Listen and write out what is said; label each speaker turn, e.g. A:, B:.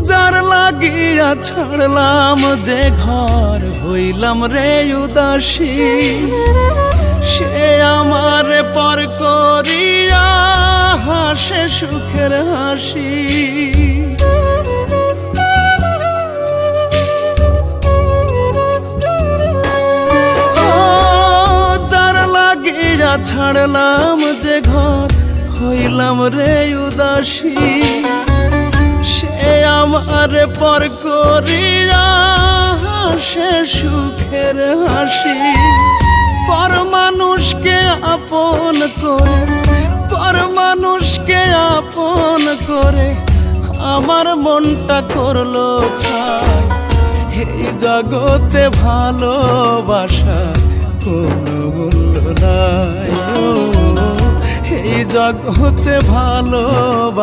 A: যার লাগিয়া ছাড়লাম যে ঘর, হইলাম রে উদাসী। সে আমার পর করিয়া হাসে সুখের হাসি। যার লাগিয়া ছাড়লাম যে ঘর, হইলাম রে উদাসী। সে আমার পর করিয়া হাসে সুখের হাসি। পর মানুষকে আপন করে, পর মানুষকে আপন করে আমার মনটা করলো ছাই। এই জগতে ভালোবাসা কোনো মূল্য নাই। এই জগতে ভালোবাসা